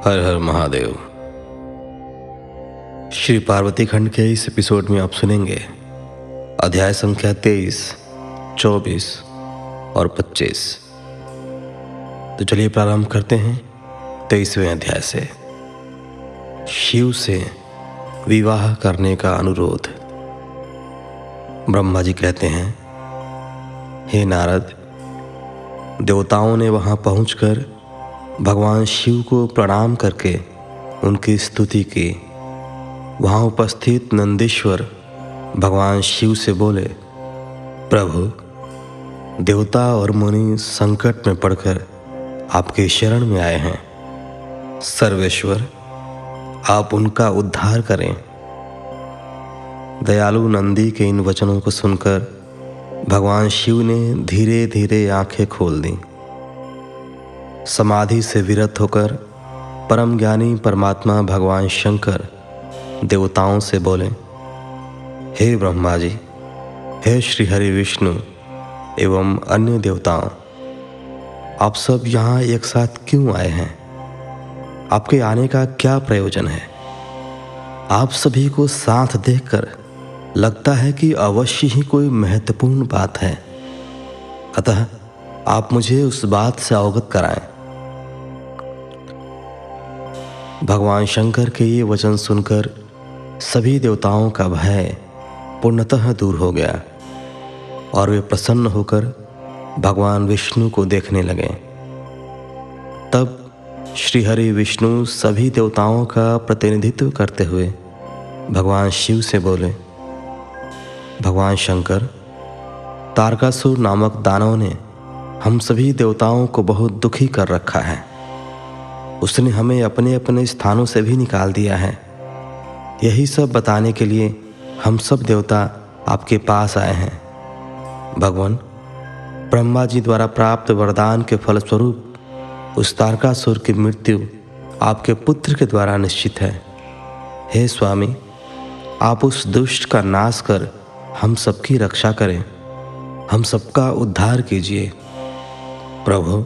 हर हर महादेव। श्री पार्वती खंड के इस एपिसोड में आप सुनेंगे अध्याय संख्या 23, 24 और 25। तो चलिए प्रारंभ करते हैं 23वें अध्याय से। शिव से विवाह करने का अनुरोध। ब्रह्मा जी कहते हैं, हे नारद, देवताओं ने वहां पहुंचकर भगवान शिव को प्रणाम करके उनकी स्तुति की। वहां उपस्थित नंदीश्वर भगवान शिव से बोले, प्रभु, देवता और मुनि संकट में पड़कर आपके शरण में आए हैं। सर्वेश्वर, आप उनका उद्धार करें। दयालु नंदी के इन वचनों को सुनकर भगवान शिव ने धीरे धीरे आंखें खोल दी। समाधि से विरत होकर परम ज्ञानी परमात्मा भगवान शंकर देवताओं से बोले, हे ब्रह्मा जी, हे श्री हरि विष्णु एवं अन्य देवताओं, आप सब यहाँ एक साथ क्यों आए हैं? आपके आने का क्या प्रयोजन है? आप सभी को साथ देखकर लगता है कि अवश्य ही कोई महत्वपूर्ण बात है, अतः आप मुझे उस बात से अवगत कराएं। भगवान शंकर के ये वचन सुनकर सभी देवताओं का भय पूर्णतः दूर हो गया और वे प्रसन्न होकर भगवान विष्णु को देखने लगे। तब श्री हरि विष्णु सभी देवताओं का प्रतिनिधित्व करते हुए भगवान शिव से बोले, भगवान शंकर, तारकासुर नामक दानव ने हम सभी देवताओं को बहुत दुखी कर रखा है। उसने हमें अपने अपने स्थानों से भी निकाल दिया है। यही सब बताने के लिए हम सब देवता आपके पास आए हैं। भगवान, ब्रह्मा जी द्वारा प्राप्त वरदान के फलस्वरूप उस तारकासुर की मृत्यु आपके पुत्र के द्वारा निश्चित है। हे स्वामी, आप उस दुष्ट का नाश कर हम सबकी रक्षा करें, हम सबका उद्धार कीजिए। प्रभु,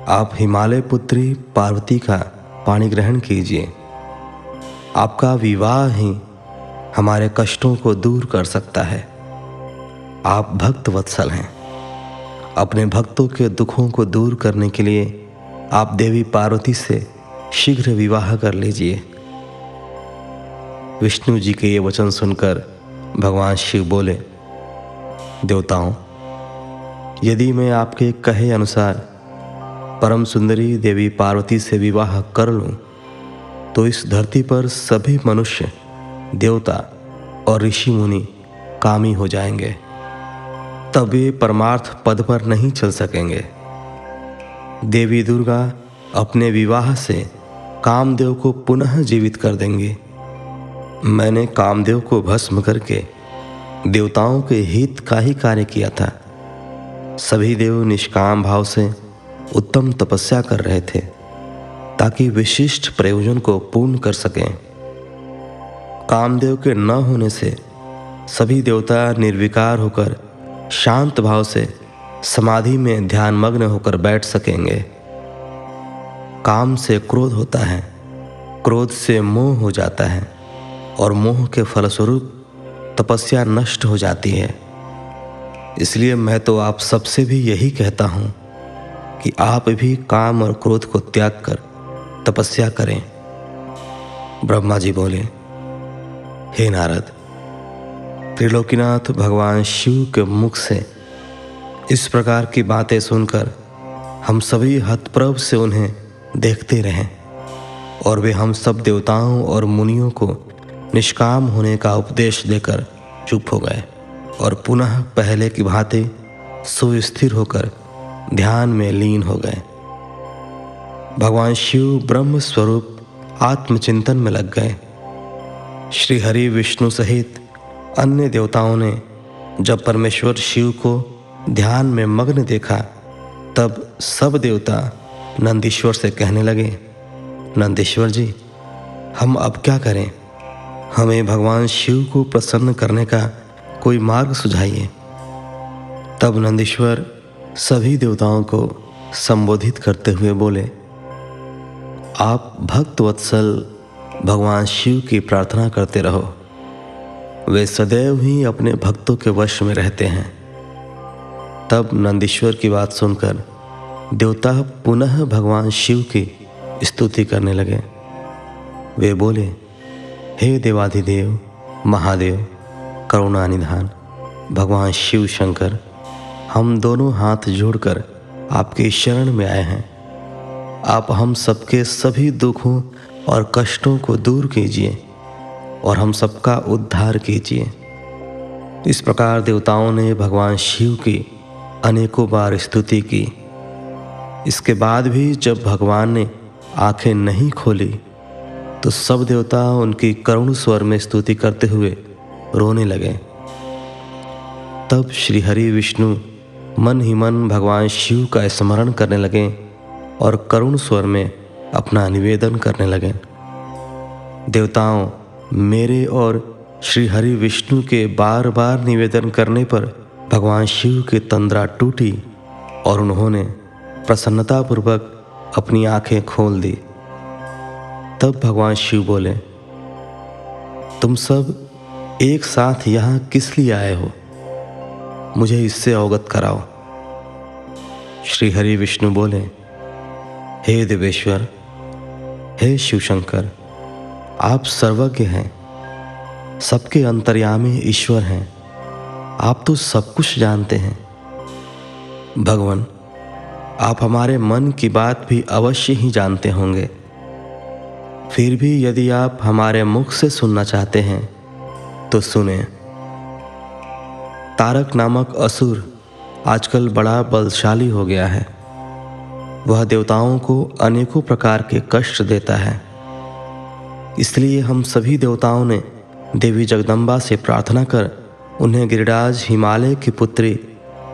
आप हिमालय पुत्री पार्वती का पाणी ग्रहण कीजिए। आपका विवाह ही हमारे कष्टों को दूर कर सकता है। आप भक्त वत्सल हैं। अपने भक्तों के दुखों को दूर करने के लिए आप देवी पार्वती से शीघ्र विवाह कर लीजिए। विष्णु जी के ये वचन सुनकर भगवान शिव बोले, देवताओं, यदि मैं आपके कहे अनुसार परम सुंदरी देवी पार्वती से विवाह कर लूं, तो इस धरती पर सभी मनुष्य, देवता और ऋषि मुनि कामी हो जाएंगे। तब वे परमार्थ पद पर नहीं चल सकेंगे। देवी दुर्गा अपने विवाह से कामदेव को पुनः जीवित कर देंगी। मैंने कामदेव को भस्म करके देवताओं के हित का ही कार्य किया था। सभी देव निष्काम भाव से उत्तम तपस्या कर रहे थे ताकि विशिष्ट प्रयोजन को पूर्ण कर सकें। कामदेव के न होने से सभी देवता निर्विकार होकर शांत भाव से समाधि में ध्यानमग्न होकर बैठ सकेंगे। काम से क्रोध होता है, क्रोध से मोह हो जाता है और मोह के फलस्वरूप तपस्या नष्ट हो जाती है। इसलिए मैं तो आप सबसे भी यही कहता हूं कि आप भी काम और क्रोध को त्याग कर तपस्या करें। ब्रह्मा जी बोले, हे नारद, त्रिलोकीनाथ भगवान शिव के मुख से इस प्रकार की बातें सुनकर हम सभी हतप्रभ से उन्हें देखते रहें और वे हम सब देवताओं और मुनियों को निष्काम होने का उपदेश देकर चुप हो गए और पुनः पहले की भांति सुस्थिर होकर ध्यान में लीन हो गए। भगवान शिव ब्रह्म स्वरूप आत्मचिंतन में लग गए। श्री हरि विष्णु सहित अन्य देवताओं ने जब परमेश्वर शिव को ध्यान में मग्न देखा, तब सब देवता नंदीश्वर से कहने लगे, नंदीश्वर जी, हम अब क्या करें? हमें भगवान शिव को प्रसन्न करने का कोई मार्ग सुझाइए। तब नंदीश्वर सभी देवताओं को संबोधित करते हुए बोले, आप भक्त वत्सल भगवान शिव की प्रार्थना करते रहो। वे सदैव ही अपने भक्तों के वश में रहते हैं। तब नंदीश्वर की बात सुनकर देवता पुनः भगवान शिव की स्तुति करने लगे। वे बोले, हे देवाधिदेव महादेव करुणानिधान भगवान शिव शंकर, हम दोनों हाथ जोड़कर आपके शरण में आए हैं। आप हम सबके सभी दुखों और कष्टों को दूर कीजिए और हम सबका उद्धार कीजिए। इस प्रकार देवताओं ने भगवान शिव की अनेकों बार स्तुति की। इसके बाद भी जब भगवान ने आंखें नहीं खोली तो सब देवता उनकी करुण स्वर में स्तुति करते हुए रोने लगे। तब श्री हरि विष्णु मन ही मन भगवान शिव का स्मरण करने लगे और करुण स्वर में अपना निवेदन करने लगे। देवताओं, मेरे और श्री हरि विष्णु के बार बार निवेदन करने पर भगवान शिव की तंद्रा टूटी और उन्होंने प्रसन्नतापूर्वक अपनी आंखें खोल दी। तब भगवान शिव बोले, तुम सब एक साथ यहाँ किस लिए आए हो? मुझे इससे अवगत कराओ। श्री हरि विष्णु बोले, हे देवेश्वर, हे शिवशंकर, आप सर्वज्ञ हैं, सबके अंतर्यामी ईश्वर हैं। आप तो सब कुछ जानते हैं। भगवान, आप हमारे मन की बात भी अवश्य ही जानते होंगे। फिर भी यदि आप हमारे मुख से सुनना चाहते हैं तो सुने। तारक नामक असुर आजकल बड़ा बलशाली हो गया है। वह देवताओं को अनेकों प्रकार के कष्ट देता है। इसलिए हम सभी देवताओं ने देवी जगदम्बा से प्रार्थना कर उन्हें गिरिराज हिमालय की पुत्री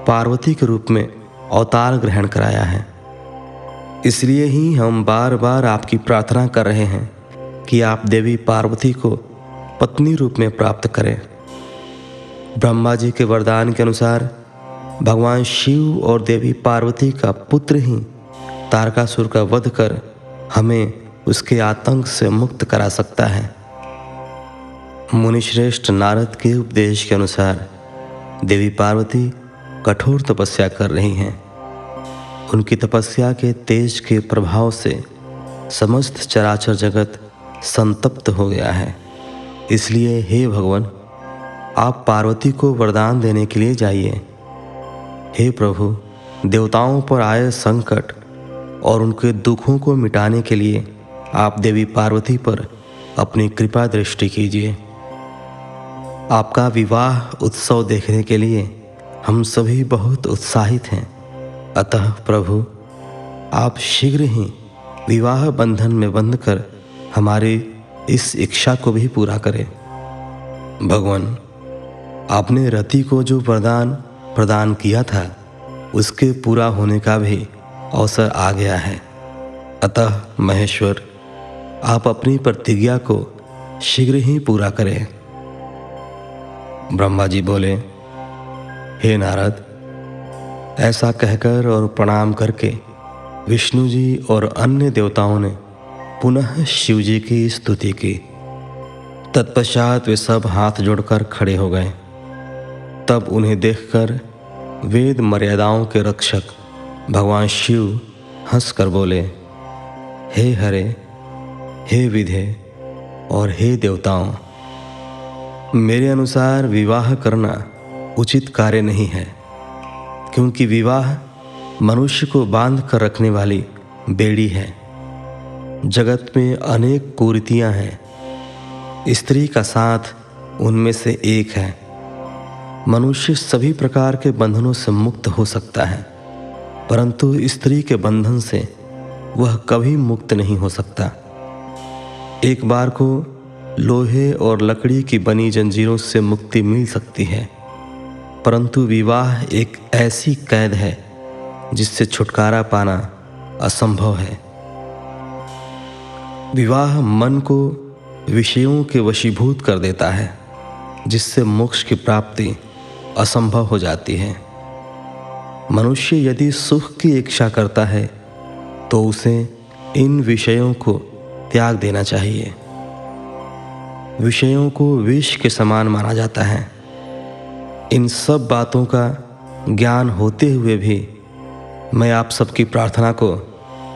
पार्वती के रूप में अवतार ग्रहण कराया है। इसलिए ही हम बार बार आपकी प्रार्थना कर रहे हैं कि आप देवी पार्वती को पत्नी रूप में प्राप्त करें। ब्रह्मा जी के वरदान के अनुसार भगवान शिव और देवी पार्वती का पुत्र ही तारकासुर का वध कर हमें उसके आतंक से मुक्त करा सकता है। मुनिश्रेष्ठ नारद के उपदेश के अनुसार देवी पार्वती कठोर तपस्या कर रही हैं। उनकी तपस्या के तेज के प्रभाव से समस्त चराचर जगत संतप्त हो गया है। इसलिए हे भगवान, आप पार्वती को वरदान देने के लिए जाइए। हे प्रभु, देवताओं पर आए संकट और उनके दुखों को मिटाने के लिए आप देवी पार्वती पर अपनी कृपा दृष्टि कीजिए। आपका विवाह उत्सव देखने के लिए हम सभी बहुत उत्साहित हैं। अतः प्रभु, आप शीघ्र ही विवाह बंधन में बंधकर हमारी इस इच्छा को भी पूरा करें। भगवान, आपने रति को जो वरदान प्रदान किया था उसके पूरा होने का भी अवसर आ गया है। अतः महेश्वर, आप अपनी प्रतिज्ञा को शीघ्र ही पूरा करें। ब्रह्मा जी बोले, हे नारद, ऐसा कहकर और प्रणाम करके विष्णु जी और अन्य देवताओं ने पुनः शिव जी की स्तुति की। तत्पश्चात वे सब हाथ जोड़कर खड़े हो गए। तब उन्हें देखकर वेद मर्यादाओं के रक्षक भगवान शिव हंसकर बोले, हे हरे, हे विधे और हे देवताओं, मेरे अनुसार विवाह करना उचित कार्य नहीं है, क्योंकि विवाह मनुष्य को बांध कर रखने वाली बेड़ी है। जगत में अनेक कुरीतियां हैं। स्त्री का साथ उनमें से एक है। मनुष्य सभी प्रकार के बंधनों से मुक्त हो सकता है, परंतु स्त्री के बंधन से वह कभी मुक्त नहीं हो सकता। एक बार को लोहे और लकड़ी की बनी जंजीरों से मुक्ति मिल सकती है, परंतु विवाह एक ऐसी कैद है जिससे छुटकारा पाना असंभव है। विवाह मन को विषयों के वशीभूत कर देता है, जिससे मोक्ष की प्राप्ति असंभव हो जाती है। मनुष्य यदि सुख की इच्छा करता है तो उसे इन विषयों को त्याग देना चाहिए। विषयों को विष के समान माना जाता है। इन सब बातों का ज्ञान होते हुए भी मैं आप सबकी प्रार्थना को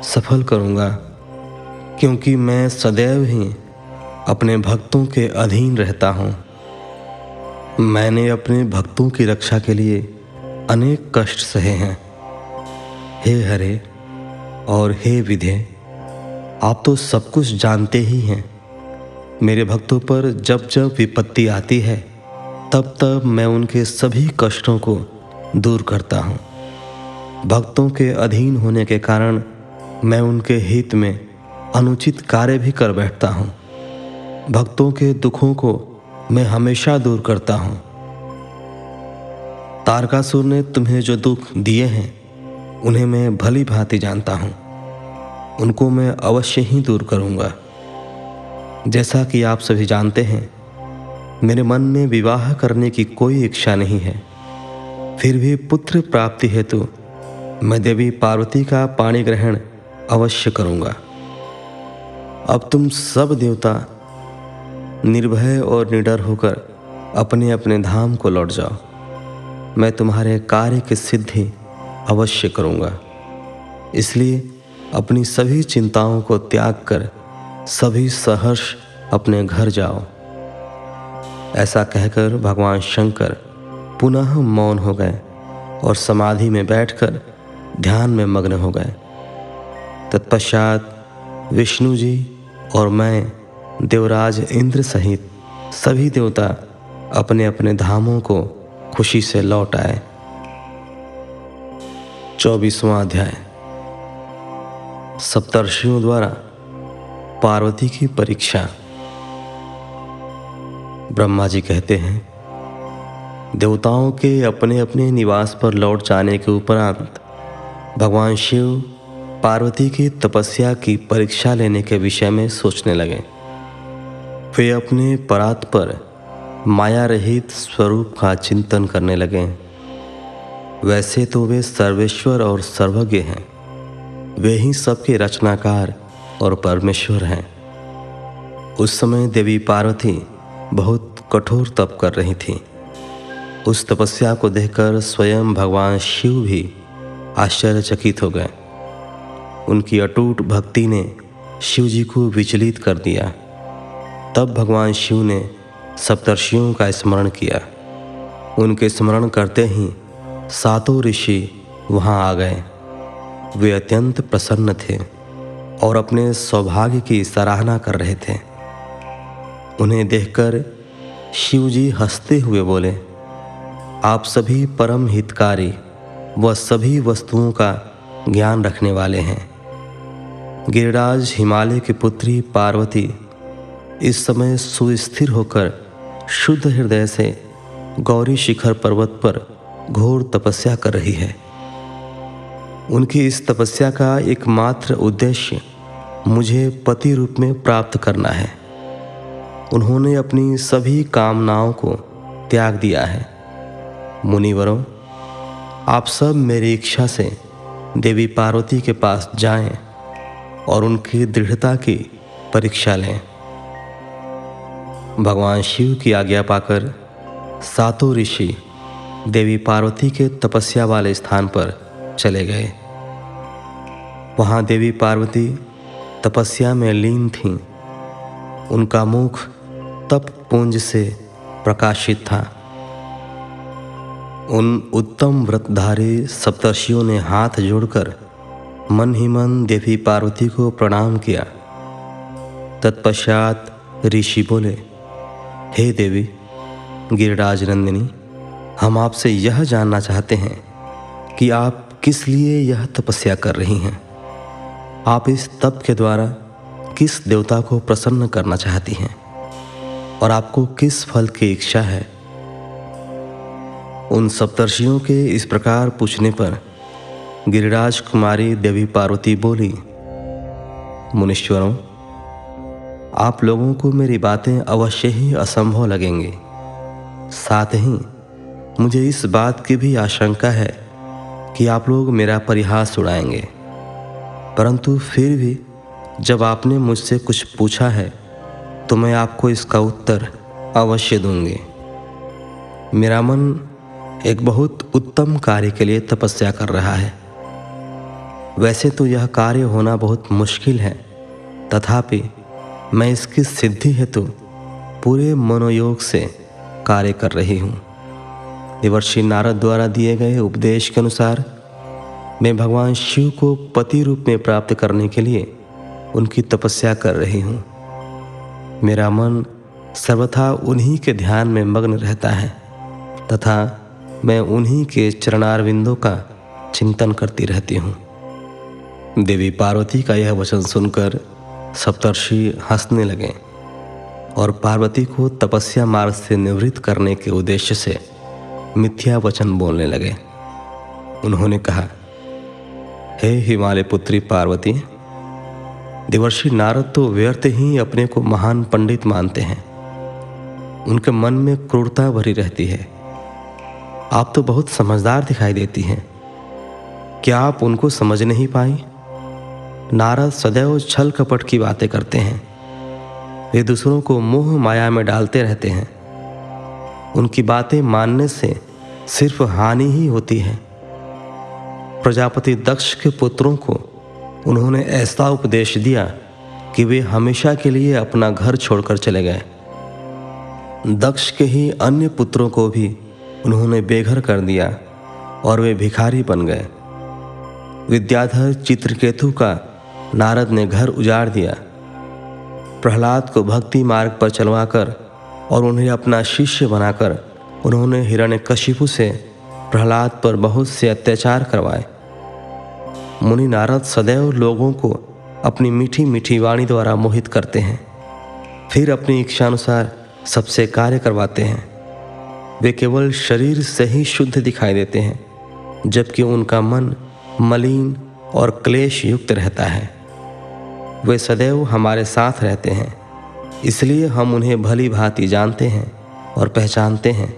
सफल करूंगा, क्योंकि मैं सदैव ही अपने भक्तों के अधीन रहता हूँ। मैंने अपने भक्तों की रक्षा के लिए अनेक कष्ट सहे हैं। हे हरे और हे विधे, आप तो सब कुछ जानते ही हैं। मेरे भक्तों पर जब जब विपत्ति आती है तब तब मैं उनके सभी कष्टों को दूर करता हूँ। भक्तों के अधीन होने के कारण मैं उनके हित में अनुचित कार्य भी कर बैठता हूँ। भक्तों के दुखों को मैं हमेशा दूर करता हूँ। तारकासुर ने तुम्हें जो दुख दिए हैं उन्हें मैं भली भांति जानता हूँ। उनको मैं अवश्य ही दूर करूँगा। जैसा कि आप सभी जानते हैं, मेरे मन में विवाह करने की कोई इच्छा नहीं है। फिर भी पुत्र प्राप्ति हेतु मैं देवी पार्वती का पाणी ग्रहण अवश्य करूँगा। अब तुम सब देवता निर्भय और निडर होकर अपने अपने धाम को लौट जाओ। मैं तुम्हारे कार्य की सिद्धि अवश्य करूँगा। इसलिए अपनी सभी चिंताओं को त्याग कर सभी सहर्ष अपने घर जाओ। ऐसा कहकर भगवान शंकर पुनः मौन हो गए और समाधि में बैठकर ध्यान में मग्न हो गए। तत्पश्चात विष्णु जी और मैं देवराज इंद्र सहित सभी देवता अपने अपने धामों को खुशी से लौट आए। 24वां अध्याय। सप्तर्षियों द्वारा पार्वती की परीक्षा। ब्रह्मा जी कहते हैं, देवताओं के अपने अपने निवास पर लौट जाने के उपरांत भगवान शिव पार्वती की तपस्या की परीक्षा लेने के विषय में सोचने लगे। वे अपने परात पर माया रहित स्वरूप का चिंतन करने लगे। वैसे तो वे सर्वेश्वर और सर्वज्ञ हैं। वे ही सबके रचनाकार और परमेश्वर हैं। उस समय देवी पार्वती बहुत कठोर तप कर रही थी। उस तपस्या को देखकर स्वयं भगवान शिव भी आश्चर्यचकित हो गए। उनकी अटूट भक्ति ने शिव जी को विचलित कर दिया। तब भगवान शिव ने सप्तर्षियों का स्मरण किया। उनके स्मरण करते ही सातों ऋषि वहां आ गए। वे अत्यंत प्रसन्न थे और अपने सौभाग्य की सराहना कर रहे थे। उन्हें देखकर शिव जी हंसते हुए बोले, आप सभी परम हितकारी व सभी वस्तुओं का ज्ञान रखने वाले हैं। गिरिराज हिमालय की पुत्री पार्वती इस समय सुस्थिर होकर शुद्ध हृदय से गौरी शिखर पर्वत पर घोर तपस्या कर रही है। उनकी इस तपस्या का एकमात्र उद्देश्य मुझे पति रूप में प्राप्त करना है। उन्होंने अपनी सभी कामनाओं को त्याग दिया है। मुनिवरों, आप सब मेरी इच्छा से देवी पार्वती के पास जाएं और उनकी दृढ़ता की परीक्षा लें। भगवान शिव की आज्ञा पाकर सातों ऋषि देवी पार्वती के तपस्या वाले स्थान पर चले गए। वहाँ देवी पार्वती तपस्या में लीन थीं। उनका मुख तप पुंज से प्रकाशित था। उन उत्तम व्रतधारी सप्तर्षियों ने हाथ जोड़कर मन ही मन देवी पार्वती को प्रणाम किया। तत्पश्चात ऋषि बोले, हे देवी गिरिराज नंदिनी, हम आपसे यह जानना चाहते हैं कि आप किस लिए यह तपस्या कर रही हैं। आप इस तप के द्वारा किस देवता को प्रसन्न करना चाहती हैं और आपको किस फल की इच्छा है। उन सप्तर्षियों के इस प्रकार पूछने पर गिरिराज कुमारी देवी पार्वती बोली, मुनीश्वरों, आप लोगों को मेरी बातें अवश्य ही असंभव लगेंगी। साथ ही मुझे इस बात की भी आशंका है कि आप लोग मेरा परिहास उड़ाएंगे, परंतु फिर भी जब आपने मुझसे कुछ पूछा है तो मैं आपको इसका उत्तर अवश्य दूंगी। मेरा मन एक बहुत उत्तम कार्य के लिए तपस्या कर रहा है। वैसे तो यह कार्य होना बहुत मुश्किल है, तथापि मैं इसकी सिद्धि हेतु पूरे मनोयोग से कार्य कर रही हूँ। देवर्षि नारद द्वारा दिए गए उपदेश के अनुसार मैं भगवान शिव को पति रूप में प्राप्त करने के लिए उनकी तपस्या कर रही हूँ। मेरा मन सर्वथा उन्हीं के ध्यान में मग्न रहता है तथा मैं उन्हीं के चरणारविंदों का चिंतन करती रहती हूँ। देवी पार्वती का यह वचन सुनकर सप्तर्षि हंसने लगे और पार्वती को तपस्या मार्ग से निवृत्त करने के उद्देश्य से मिथ्या वचन बोलने लगे। उन्होंने कहा, हे हिमालय पुत्री पार्वती, देवर्षि नारद तो व्यर्थ ही अपने को महान पंडित मानते हैं। उनके मन में क्रूरता भरी रहती है। आप तो बहुत समझदार दिखाई देती हैं। क्या आप उनको समझ नहीं पाई? नारद सदैव छल कपट की बातें करते हैं। वे दूसरों को मोह माया में डालते रहते हैं। उनकी बातें मानने से सिर्फ हानि ही होती है। प्रजापति दक्ष के पुत्रों को उन्होंने ऐसा उपदेश दिया कि वे हमेशा के लिए अपना घर छोड़कर चले गए। दक्ष के ही अन्य पुत्रों को भी उन्होंने बेघर कर दिया और वे भिखारी बन गए। विद्याधर चित्रकेतु का नारद ने घर उजाड़ दिया। प्रहलाद को भक्ति मार्ग पर चलवाकर और उन्हें अपना शिष्य बनाकर उन्होंने हिरण्यकशिपु से प्रहलाद पर बहुत से अत्याचार करवाए। मुनि नारद सदैव लोगों को अपनी मीठी मीठी वाणी द्वारा मोहित करते हैं, फिर अपनी इच्छानुसार सबसे कार्य करवाते हैं। वे केवल शरीर से ही शुद्ध दिखाई देते हैं, जबकि उनका मन मलिन और क्लेश युक्त रहता है। वे सदैव हमारे साथ रहते हैं, इसलिए हम उन्हें भली भांति जानते हैं और पहचानते हैं।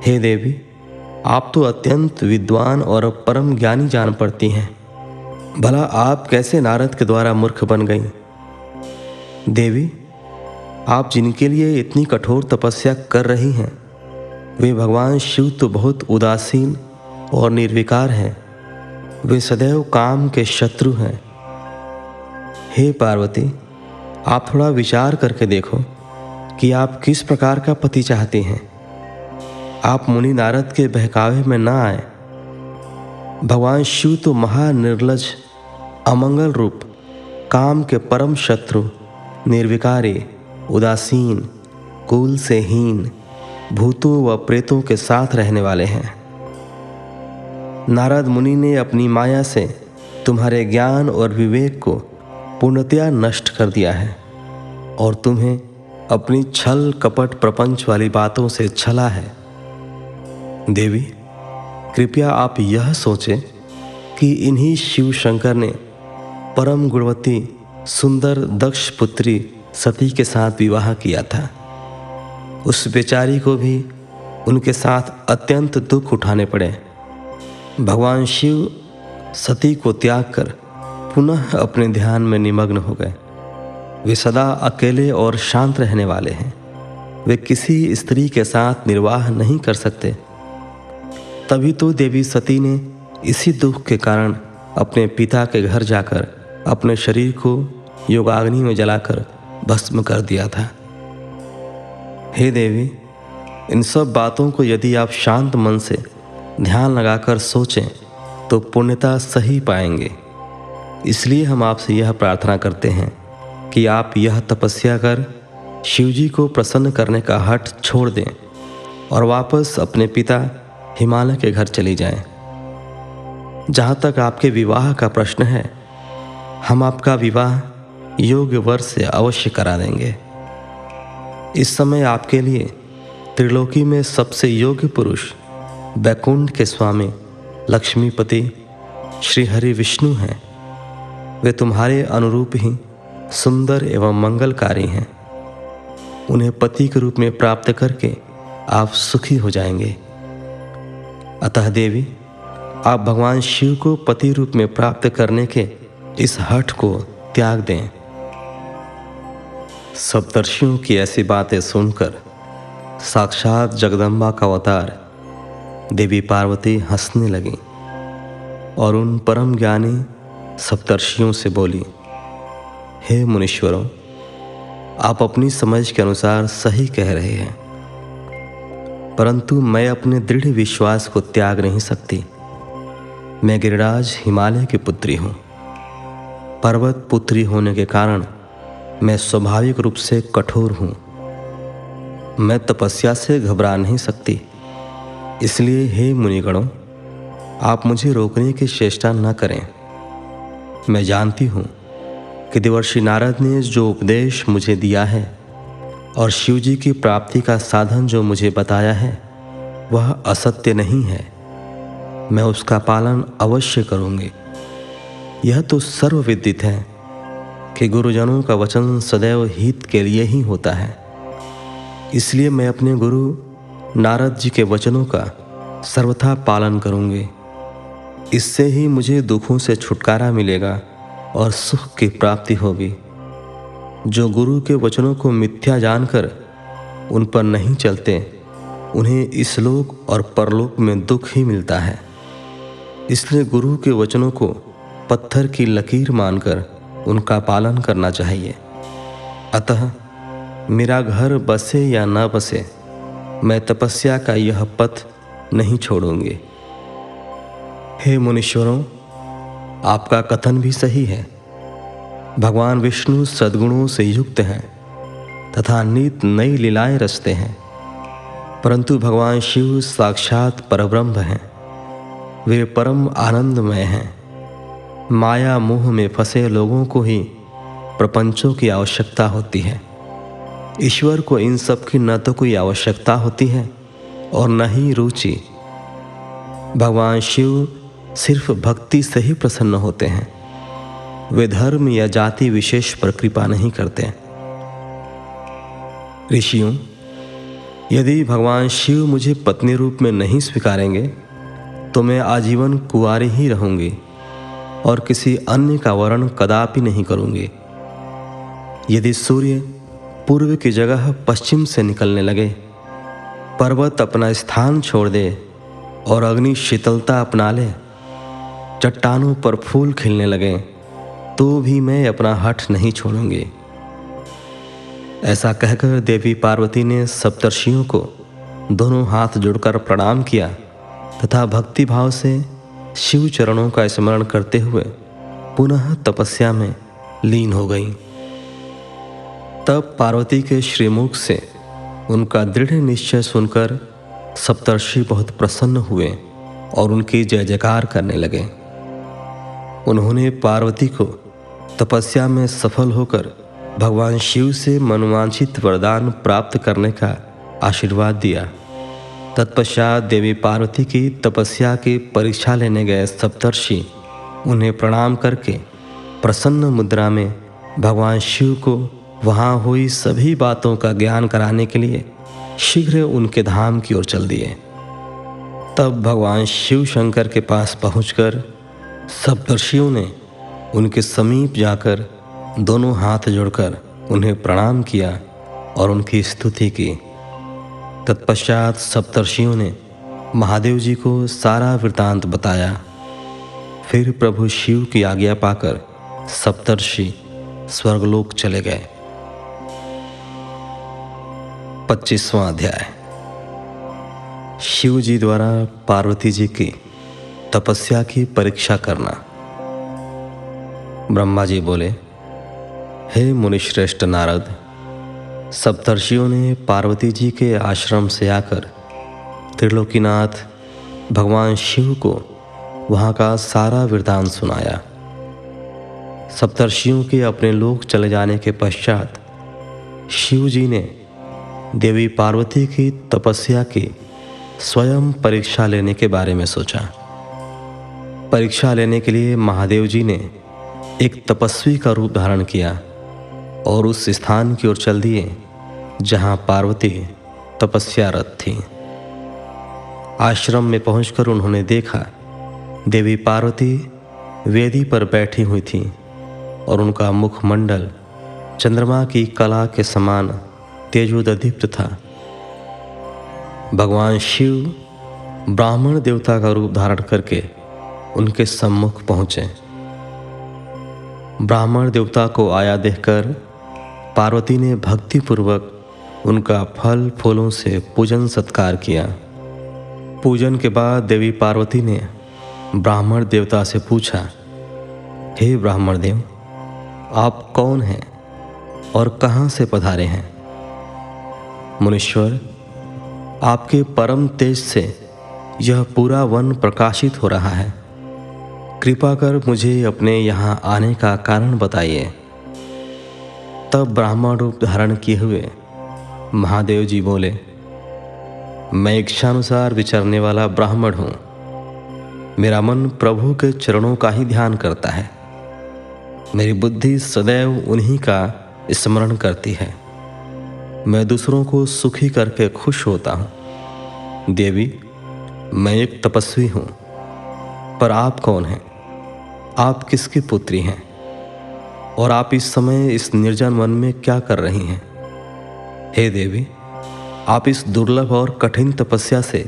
हे देवी, आप तो अत्यंत विद्वान और परम ज्ञानी जान पड़ती हैं। भला आप कैसे नारद के द्वारा मूर्ख बन गईं? देवी, आप जिनके लिए इतनी कठोर तपस्या कर रही हैं, वे भगवान शिव तो बहुत उदासीन और निर्विकार हैं। वे सदैव काम के शत्रु हैं। हे पार्वती, आप थोड़ा विचार करके देखो कि आप किस प्रकार का पति चाहती हैं। आप मुनि नारद के बहकावे में ना आए। भगवान शिव तो महानिर्लज, अमंगल रूप, काम के परम शत्रु, निर्विकारी, उदासीन, कुल से हीन, भूतों व प्रेतों के साथ रहने वाले हैं। नारद मुनि ने अपनी माया से तुम्हारे ज्ञान और विवेक को पूर्णतया नष्ट कर दिया है और तुम्हें अपनी छल कपट प्रपंच वाली बातों से छला है। देवी, कृपया आप यह सोचें कि इन्हीं शिव शंकर ने परम गुणवती सुंदर दक्ष पुत्री सती के साथ विवाह किया था। उस बेचारी को भी उनके साथ अत्यंत दुख उठाने पड़े। भगवान शिव सती को त्याग कर पुनः अपने ध्यान में निमग्न हो गए। वे सदा अकेले और शांत रहने वाले हैं। वे किसी स्त्री के साथ निर्वाह नहीं कर सकते। तभी तो देवी सती ने इसी दुख के कारण अपने पिता के घर जाकर अपने शरीर को योगाग्नि में जलाकर भस्म कर दिया था। हे देवी, इन सब बातों को यदि आप शांत मन से ध्यान लगाकर सोचें तो पूर्णता सही पाएंगे। इसलिए हम आपसे यह प्रार्थना करते हैं कि आप यह तपस्या कर शिवजी को प्रसन्न करने का हठ छोड़ दें और वापस अपने पिता हिमालय के घर चली जाएं। जहाँ तक आपके विवाह का प्रश्न है, हम आपका विवाह योग्य वर से अवश्य करा देंगे। इस समय आपके लिए त्रिलोकी में सबसे योग्य पुरुष बैकुंठ के स्वामी लक्ष्मीपति श्री हरि विष्णु हैं। वे तुम्हारे अनुरूप ही सुंदर एवं मंगलकारी हैं। उन्हें पति के रूप में प्राप्त करके आप सुखी हो जाएंगे। अतः देवी, आप भगवान शिव को पति रूप में प्राप्त करने के इस हठ को त्याग दें। सप्तर्षियों की ऐसी बातें सुनकर साक्षात जगदम्बा का अवतार देवी पार्वती हंसने लगी और उन परम ज्ञानी सप्तर्षियों से बोली, हे मुनीश्वरों, आप अपनी समझ के अनुसार सही कह रहे हैं, परंतु मैं अपने दृढ़ विश्वास को त्याग नहीं सकती। मैं गिरिराज हिमालय की पुत्री हूँ। पर्वत पुत्री होने के कारण मैं स्वाभाविक रूप से कठोर हूँ। मैं तपस्या से घबरा नहीं सकती। इसलिए हे मुनिगणों, आप मुझे रोकने की चेष्टा न करें। मैं जानती हूँ कि देवर्षि नारद ने जो उपदेश मुझे दिया है और शिवजी की प्राप्ति का साधन जो मुझे बताया है वह असत्य नहीं है। मैं उसका पालन अवश्य करूँगी। यह तो सर्वविदित है कि गुरुजनों का वचन सदैव हित के लिए ही होता है। इसलिए मैं अपने गुरु नारद जी के वचनों का सर्वथा पालन करूँगी। इससे ही मुझे दुखों से छुटकारा मिलेगा और सुख की प्राप्ति होगी। जो गुरु के वचनों को मिथ्या जानकर उन पर नहीं चलते, उन्हें इस लोक और परलोक में दुख ही मिलता है। इसलिए गुरु के वचनों को पत्थर की लकीर मानकर उनका पालन करना चाहिए। अतः मेरा घर बसे या न बसे, मैं तपस्या का यह पथ नहीं छोड़ूंगी। हे मुनीश्वरों, आपका कथन भी सही है। भगवान विष्णु सद्गुणों से युक्त हैं तथा नित नई लीलाएं रचते हैं, परंतु भगवान शिव साक्षात परब्रह्म हैं। वे परम आनंदमय हैं। माया मोह में फंसे लोगों को ही प्रपंचों की आवश्यकता होती है। ईश्वर को इन सब की न तो कोई आवश्यकता होती है और न ही रुचि। भगवान शिव सिर्फ भक्ति से ही प्रसन्न होते हैं। वे धर्म या जाति विशेष पर कृपा नहीं करते। ऋषियों, यदि भगवान शिव मुझे पत्नी रूप में नहीं स्वीकारेंगे तो मैं आजीवन कुंवारी ही रहूंगी और किसी अन्य का वर्ण कदापि नहीं करूंगी। यदि सूर्य पूर्व की जगह पश्चिम से निकलने लगे, पर्वत अपना स्थान छोड़ दे और अग्नि शीतलता अपना ले, चट्टानों पर फूल खिलने लगे, तो भी मैं अपना हठ नहीं छोड़ूंगी। ऐसा कहकर देवी पार्वती ने सप्तर्षियों को दोनों हाथ जोड़कर प्रणाम किया तथा भक्ति भाव से शिव चरणों का स्मरण करते हुए पुनः तपस्या में लीन हो गईं। तब पार्वती के श्रीमुख से उनका दृढ़ निश्चय सुनकर सप्तर्षि बहुत प्रसन्न हुए और उनकी जय जयकार करने लगे। उन्होंने पार्वती को तपस्या में सफल होकर भगवान शिव से मनोवांछित वरदान प्राप्त करने का आशीर्वाद दिया। तत्पश्चात देवी पार्वती की तपस्या की परीक्षा लेने गए सप्तर्षि उन्हें प्रणाम करके प्रसन्न मुद्रा में भगवान शिव को वहाँ हुई सभी बातों का ज्ञान कराने के लिए शीघ्र उनके धाम की ओर चल दिए। तब भगवान शिव शंकर के पास पहुंचकर सप्तर्षियों ने उनके समीप जाकर दोनों हाथ जोड़कर उन्हें प्रणाम किया और उनकी स्तुति की। तत्पश्चात सप्तर्षियों ने महादेव जी को सारा वृतांत बताया। फिर प्रभु शिव की आज्ञा पाकर सप्तर्षि स्वर्गलोक चले गए। 25वां अध्याय। शिव जी द्वारा पार्वती जी की तपस्या की परीक्षा करना। ब्रह्मा जी बोले, हे मुनिश्रेष्ठ नारद, सप्तर्षियों ने पार्वती जी के आश्रम से आकर त्रिलोकीनाथ भगवान शिव को वहाँ का सारा वृतांत सुनाया। सप्तर्षियों के अपने लोक चले जाने के पश्चात शिव जी ने देवी पार्वती की तपस्या की स्वयं परीक्षा लेने के बारे में सोचा। परीक्षा लेने के लिए महादेव जी ने एक तपस्वी का रूप धारण किया और उस स्थान की ओर चल दिए जहाँ पार्वती तपस्यारत थी। आश्रम में पहुंचकर उन्होंने देखा देवी पार्वती वेदी पर बैठी हुई थी और उनका मुखमंडल चंद्रमा की कला के समान तेजोदीप्त था। भगवान शिव ब्राह्मण देवता का रूप धारण करके उनके सम्मुख पहुंचे। ब्राह्मण देवता को आया देखकर पार्वती ने भक्तिपूर्वक उनका फल फूलों से पूजन सत्कार किया। पूजन के बाद देवी पार्वती ने ब्राह्मण देवता से पूछा, हे ब्राह्मण देव, आप कौन हैं और कहाँ से पधारे हैं? मुनीश्वर, आपके परम तेज से यह पूरा वन प्रकाशित हो रहा है। कृपा कर मुझे अपने यहाँ आने का कारण बताइए। तब ब्राह्मण रूप धारण किए हुए महादेव जी बोले, मैं इच्छानुसार विचरने वाला ब्राह्मण हूँ। मेरा मन प्रभु के चरणों का ही ध्यान करता है। मेरी बुद्धि सदैव उन्हीं का स्मरण करती है। मैं दूसरों को सुखी करके खुश होता हूँ। देवी, मैं एक तपस्वी हूँ, पर आप कौन हैं? आप किसकी पुत्री हैं? और आप इस समय इस निर्जन वन में क्या कर रही हैं? हे देवी, आप इस दुर्लभ और कठिन तपस्या से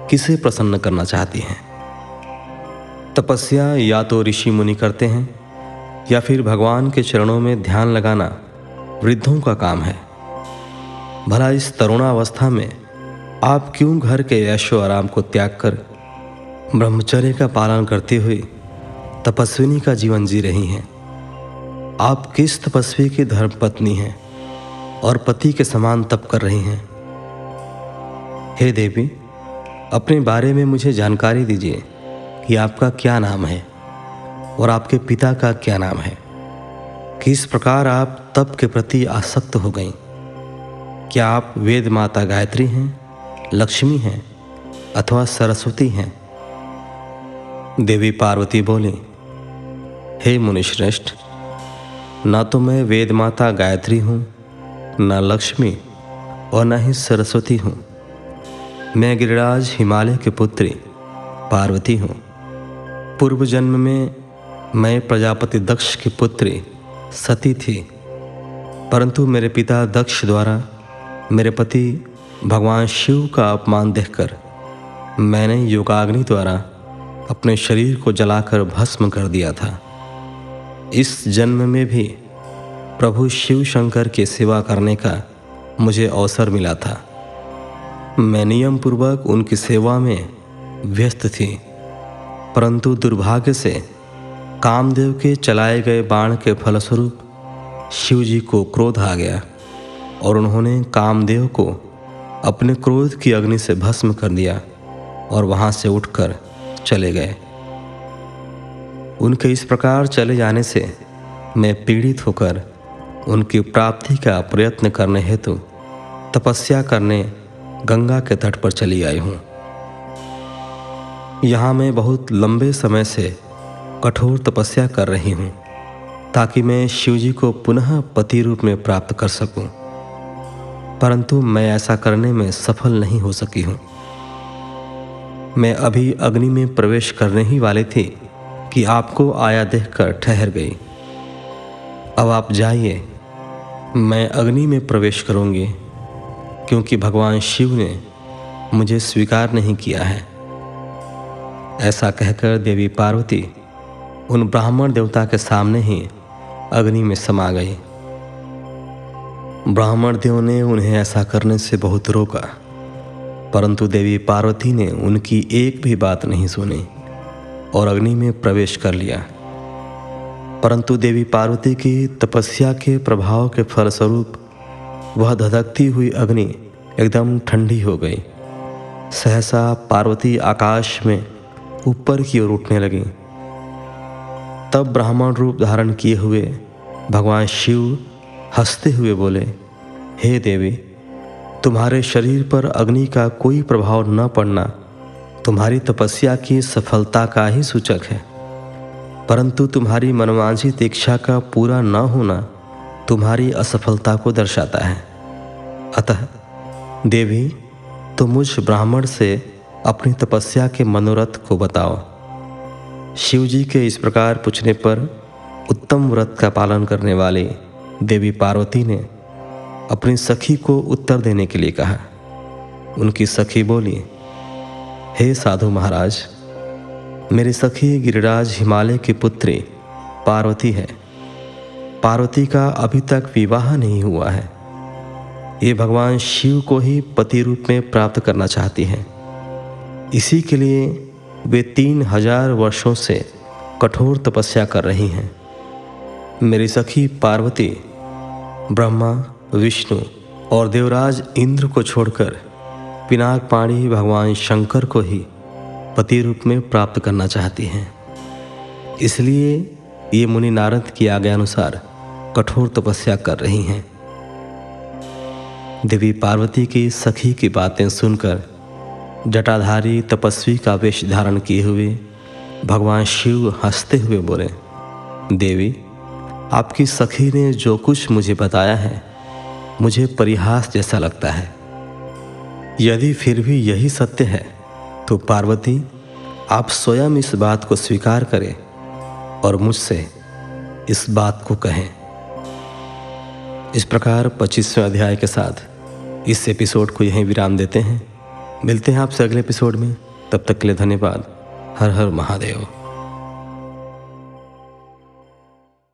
किसे प्रसन्न करना चाहती हैं? तपस्या या तो ऋषि मुनि करते हैं या फिर भगवान के चरणों में ध्यान लगाना वृद्धों का काम है। भला इस तरुणावस्था में आप क्यों घर के ऐशो आराम को त्याग कर ब्रह्मचर्य का पालन करती हुई तपस्विनी का जीवन जी रही हैं? आप किस तपस्वी की धर्मपत्नी हैं और पति के समान तप कर रही हैं? हे देवी, अपने बारे में मुझे जानकारी दीजिए कि आपका क्या नाम है और आपके पिता का क्या नाम है। किस प्रकार आप तप के प्रति आसक्त हो गईं? क्या आप वेद माता गायत्री हैं, लक्ष्मी हैं अथवा सरस्वती हैं? देवी पार्वती बोली, हे मुनिश्रेष्ठ, ना तो मैं वेद माता गायत्री हूँ, न लक्ष्मी और न ही सरस्वती हूँ। मैं गिरिराज हिमालय के पुत्री पार्वती हूँ। पूर्व जन्म में मैं प्रजापति दक्ष की पुत्री सती थी, परंतु मेरे पिता दक्ष द्वारा मेरे पति भगवान शिव का अपमान देखकर मैंने योगाग्नि द्वारा अपने शरीर को जलाकर भस्म कर दिया था। इस जन्म में भी प्रभु शिव शंकर की सेवा करने का मुझे अवसर मिला था। मैं नियम पूर्वक उनकी सेवा में व्यस्त थी, परंतु दुर्भाग्य से कामदेव के चलाए गए बाण के फलस्वरूप शिव जी को क्रोध आ गया और उन्होंने कामदेव को अपने क्रोध की अग्नि से भस्म कर दिया और वहां से उठकर चले गए। उनके इस प्रकार चले जाने से मैं पीड़ित होकर उनकी प्राप्ति का प्रयत्न करने हेतु तपस्या करने गंगा के तट पर चली आई हूँ। यहाँ मैं बहुत लंबे समय से कठोर तपस्या कर रही हूँ ताकि मैं शिवजी को पुनः पति रूप में प्राप्त कर सकूं, परंतु मैं ऐसा करने में सफल नहीं हो सकी हूँ। मैं अभी अग्नि में प्रवेश करने ही वाली थी कि आपको आया देखकर ठहर गई। अब आप जाइए, मैं अग्नि में प्रवेश करूंगी, क्योंकि भगवान शिव ने मुझे स्वीकार नहीं किया है। ऐसा कहकर देवी पार्वती उन ब्राह्मण देवता के सामने ही अग्नि में समा गई। ब्राह्मण देव ने उन्हें ऐसा करने से बहुत रोका, परंतु देवी पार्वती ने उनकी एक भी बात नहीं सुनी और अग्नि में प्रवेश कर लिया। परंतु देवी पार्वती की तपस्या के प्रभाव के फलस्वरूप वह धधकती हुई अग्नि एकदम ठंडी हो गई। सहसा पार्वती आकाश में ऊपर की ओर उठने लगी। तब ब्राह्मण रूप धारण किए हुए भगवान शिव हंसते हुए बोले, हे देवी, तुम्हारे शरीर पर अग्नि का कोई प्रभाव न पड़ना तुम्हारी तपस्या की सफलता का ही सूचक है, परंतु तुम्हारी मनवांछित इच्छा का पूरा न होना तुम्हारी असफलता को दर्शाता है। अतः देवी, तो मुझ ब्राह्मण से अपनी तपस्या के मनोरथ को बताओ। शिव जी के इस प्रकार पूछने पर उत्तम व्रत का पालन करने वाली देवी पार्वती ने अपनी सखी को उत्तर देने के लिए कहा। उनकी सखी बोली, हे साधु महाराज, मेरी सखी गिरिराज हिमालय की पुत्री पार्वती है। पार्वती का अभी तक विवाह नहीं हुआ है। ये भगवान शिव को ही पति रूप में प्राप्त करना चाहती हैं। इसी के लिए वे 3000 वर्षों से कठोर तपस्या कर रही हैं। मेरी सखी पार्वती ब्रह्मा, विष्णु और देवराज इंद्र को छोड़कर पिनाक पाणी भगवान शंकर को ही पति रूप में प्राप्त करना चाहती हैं। इसलिए ये मुनि नारद की आज्ञा अनुसार कठोर तपस्या कर रही हैं। देवी पार्वती की सखी की बातें सुनकर जटाधारी तपस्वी का वेश धारण किए हुए भगवान शिव हंसते हुए बोले, देवी, आपकी सखी ने जो कुछ मुझे बताया है मुझे परिहास जैसा लगता है। यदि फिर भी यही सत्य है तो पार्वती, आप स्वयं इस बात को स्वीकार करें और मुझसे इस बात को कहें। इस प्रकार 25वें अध्याय के साथ इस एपिसोड को यहीं विराम देते हैं। मिलते हैं आपसे अगले एपिसोड में। तब तक के लिए धन्यवाद। हर हर महादेव।